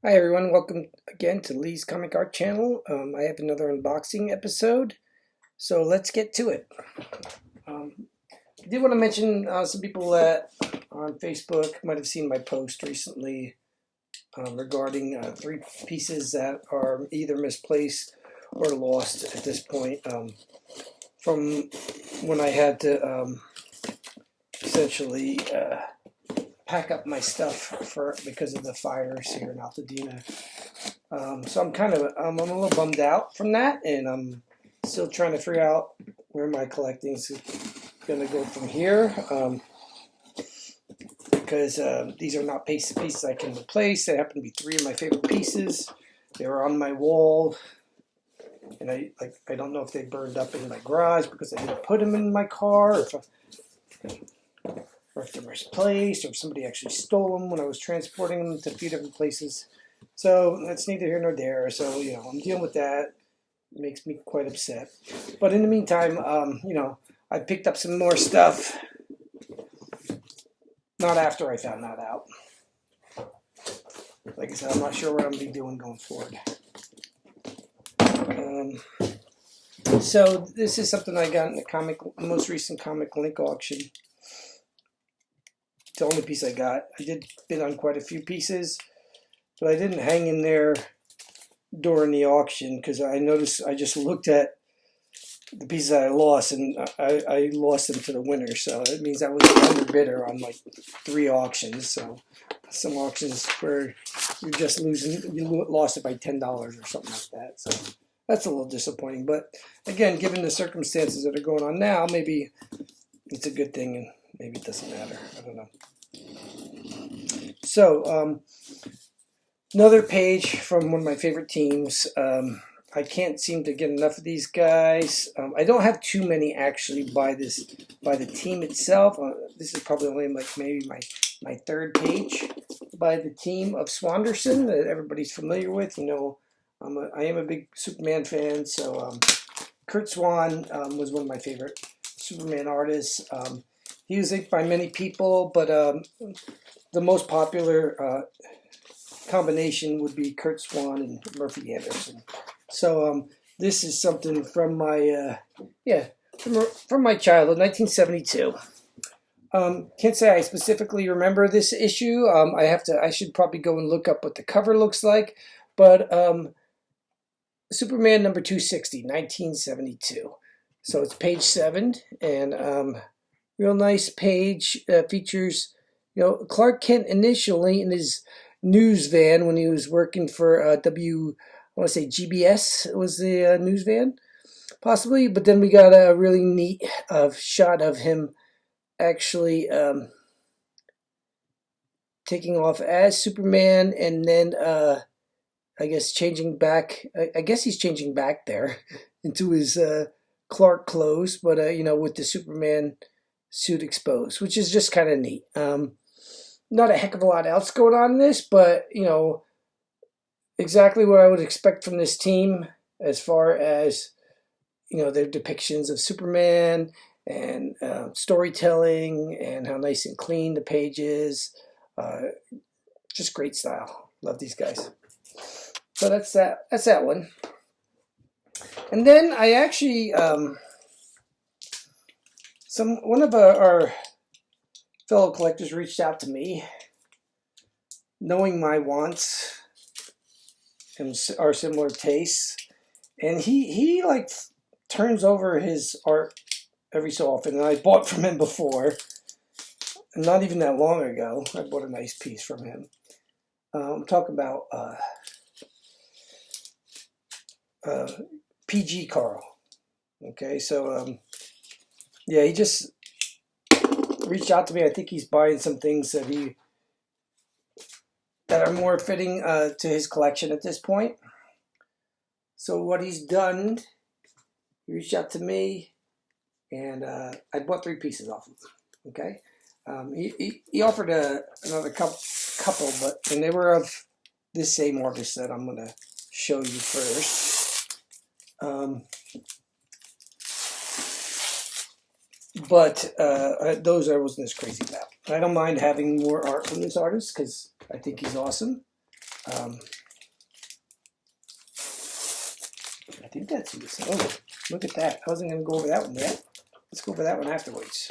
Hi everyone, welcome again to Lee's Comic Art channel. I have another unboxing episode, so let's get to it. I did want to mention some people that on Facebook might have seen my post recently regarding three pieces that are either misplaced or lost at this point from when I had to essentially pack up my stuff because of the fires here in Altadena. So I'm a little bummed out from that, and I'm still trying to figure out where my collecting is going to go from here. Because these are not pieces I can replace. They happen to be three of my favorite pieces. They were on my wall, and I don't know if they burned up in my garage because I didn't put them in my car, or if they're misplaced, or if somebody actually stole them when I was transporting them to a few different places. So that's neither here nor there. So I'm dealing with that. It makes me quite upset. But in the meantime, I picked up some more stuff. Not after I found that out. Like I said, I'm not sure what I'm going to be doing going forward. So this is something I got in the most recent comic link auction. It's the only piece I got. I did bid on quite a few pieces, but I didn't hang in there during the auction because I noticed I just looked at the pieces that I lost, and I lost them to the winner. So it means I was the underbidder on like 3 auctions. So some auctions where you're just losing, you lost it by $10 or something like that. So that's a little disappointing. But again, given the circumstances that are going on now, maybe it's a good thing, and maybe it doesn't matter. I don't know. So another page from one of my favorite teams. I can't seem to get enough of these guys. I don't have too many actually by the team itself. This is probably only maybe my third page by the team of Swanderson that everybody's familiar with. I am a big Superman fan, so Kurt Swan was one of my favorite Superman artists. He was inked by many people, but the most popular combination would be Kurt Swan and Murphy Anderson. So this is something from my from my childhood, 1972. Can't say I specifically remember this issue. I should probably go and look up what the cover looks like. But Superman number 260, 1972. So it's page 7, and real nice page. Features Clark Kent initially in his news van when he was working for I want to say GBS was the news van, possibly. But then we got a really neat shot of him actually taking off as Superman, and then I guess changing back. I guess he's changing back there into his Clark clothes, but with the Superman suit exposed, which is just kind of neat. Not a heck of a lot else going on in this, but exactly what I would expect from this team as far as their depictions of Superman and storytelling and how nice and clean the page is. Just great style. Love these guys. So that's that one. And then I actually one of our fellow collectors reached out to me, knowing my wants and our similar tastes, and he like turns over his art every so often. And I bought from him before, and not even that long ago. I bought a nice piece from him. I'm talking about PG Carl. Okay, so yeah, he just reached out to me. I think he's buying some things that are more fitting to his collection at this point. So what he's done, he reached out to me, and I bought 3 pieces off of him. Okay, he offered another couple, and they were of this same artist that I'm going to show you first. But those I wasn't as crazy about. I don't mind having more art from this artist because I think he's awesome. Um, I think that's this. Oh, look at that. I wasn't going to go over that one yet. Let's go over that one afterwards.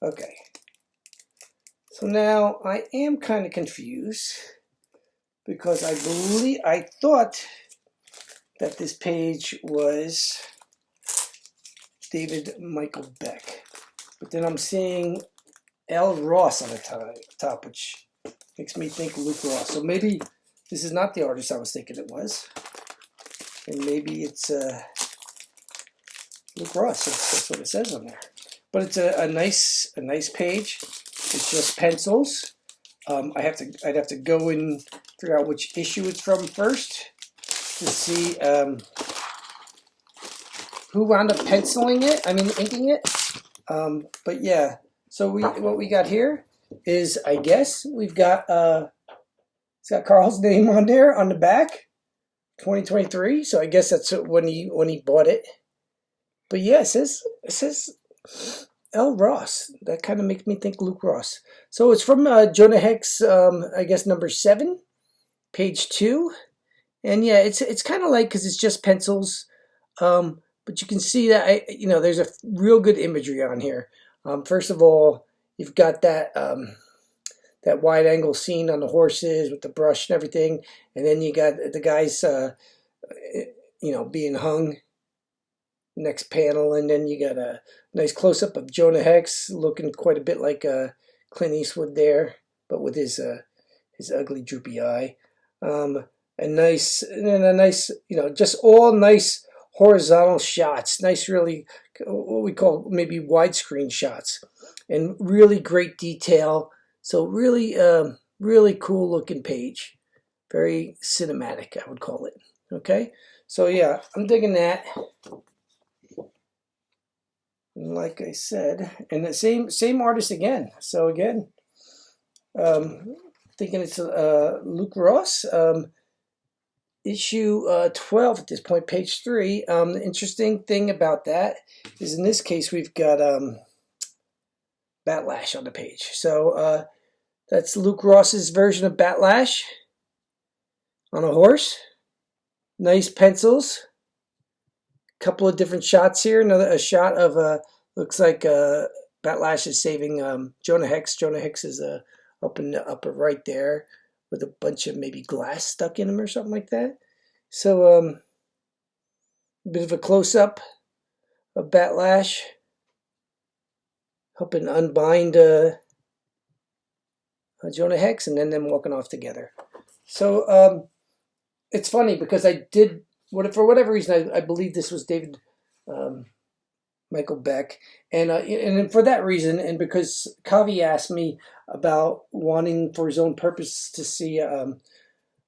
Okay. So now I am kind of confused because I thought that this page was David Michael Beck. But then I'm seeing L. Ross on the top, which makes me think Luke Ross. So maybe this is not the artist I was thinking it was. And maybe it's Luke Ross. That's what it says on there. But it's a nice page. It's just pencils. I'd have to go and figure out which issue it's from first to see who wound up penciling it. I mean, inking it. But yeah. So what we got here is, I guess we've got it's got Carl's name on there on the back, 2023. So I guess that's when he bought it. But yeah, it says L. Ross. That kind of makes me think Luke Ross. So it's from Jonah Hex, I guess number 7, page 2. And yeah, it's kind of like, because it's just pencils. But you can see that there's a real good imagery on here. First of all, you've got that that wide angle scene on the horses with the brush and everything, and then you got the guys being hung. Next panel, and then you got a nice close-up of Jonah Hex looking quite a bit like Clint Eastwood there, but with his ugly droopy eye. A nice, just all nice horizontal shots, nice, really what we call maybe widescreen shots, and really great detail. So really, really cool looking page, very cinematic, I would call it. Okay, so yeah, I'm digging that. Like I said, and the same artist again. So again, thinking it's Luke Ross, issue 12 at this point, page 3. The interesting thing about that is in this case we've got Batlash on the page. So that's Luke Ross's version of Batlash on a horse. Nice pencils. Couple of different shots here. A shot of looks like Batlash is saving Jonah Hex. Jonah Hex is up in the upper right there with a bunch of maybe glass stuck in him or something like that. So a bit of a close up of Batlash helping unbind Jonah Hex, and then them walking off together. So it's funny because I did. For whatever reason, I believe this was David Michael Beck, and for that reason, and because Kavi asked me about wanting for his own purpose to see a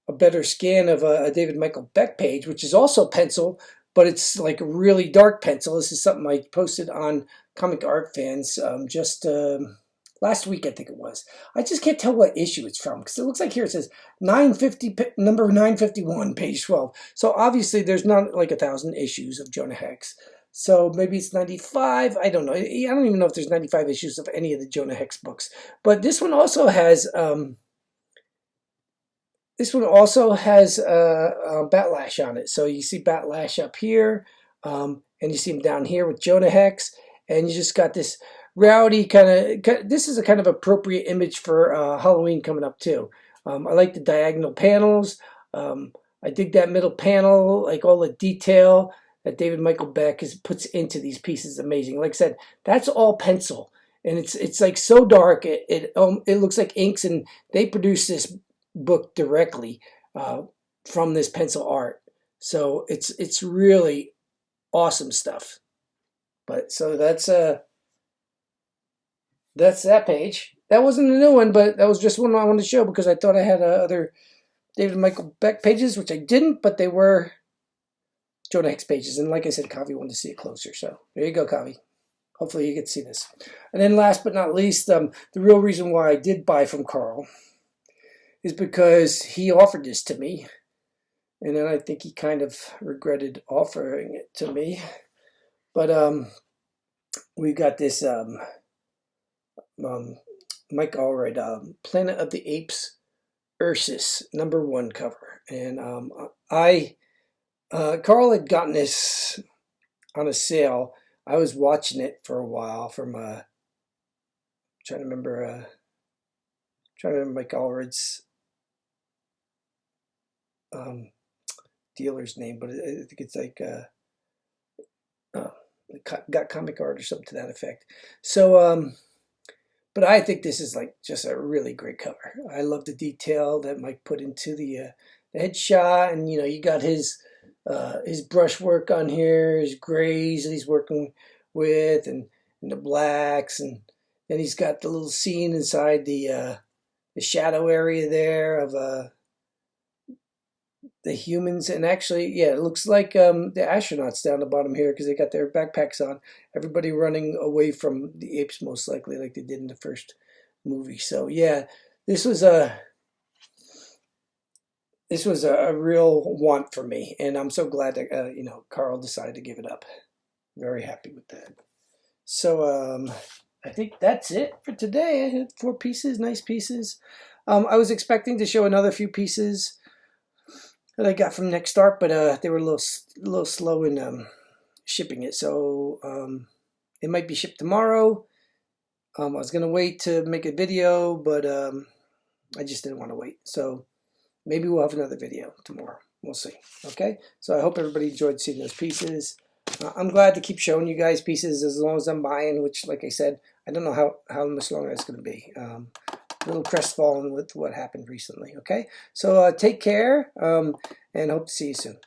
better scan of a David Michael Beck page, which is also pencil, but it's like a really dark pencil. This is something I posted on Comic Art Fans just last week, I think it was. I just can't tell what issue it's from because it looks like here it says 950, number 951, page 12. So obviously there's not like 1,000 issues of Jonah Hex. So maybe it's 95. I don't know. I don't even know if there's 95 issues of any of the Jonah Hex books. But this one also has Batlash on it. So you see Batlash up here, and you see him down here with Jonah Hex, and you just got this rowdy this is a kind of appropriate image for Halloween coming up too. I like the diagonal panels. I dig that middle panel, like all the detail that David Michael Beck puts into these pieces. Amazing. Like I said, that's all pencil, and it's like so dark. It looks like inks, and they produce this book directly from this pencil art. So it's really awesome stuff. But so that's that page. That wasn't a new one, but that was just one I wanted to show because I thought I had other David Michael Beck pages, which I didn't, but they were Jonah Hex pages. And like I said, Kavi wanted to see it closer. So there you go, Kavi. Hopefully you get to see this. And then last but not least, the real reason why I did buy from Carl is because he offered this to me. And then I think he kind of regretted offering it to me. But we got this Mike Allred, Planet of the Apes Ursus #1 cover, and Carl had gotten this on a sale. I was watching it for a while from trying to remember Mike Allred's dealer's name, but I think it's like Got Comic Art or something to that effect. So but I think this is like just a really great cover. I love the detail that Mike put into the headshot, and you know, you got his brushwork on here, his grays that he's working with, and the blacks, and then he's got the little scene inside the shadow area there of the humans, and actually, yeah, it looks like the astronauts down the bottom here because they got their backpacks on. Everybody running away from the apes, most likely, like they did in the first movie. So yeah, this was a real want for me, and I'm so glad that you know, Carl decided to give it up. Very happy with that. So I think that's it for today. I had 4 pieces, nice pieces. I was expecting to show another few pieces that I got from Next Start, but they were a little slow in shipping it. So it might be shipped tomorrow. I was gonna wait to make a video, but I just didn't want to wait. So maybe we'll have another video tomorrow. We'll see. Okay. So I hope everybody enjoyed seeing those pieces. I'm glad to keep showing you guys pieces as long as I'm buying, which, like I said, I don't know how much longer it's going to be. A little crestfallen with what happened recently. Okay, so take care and hope to see you soon.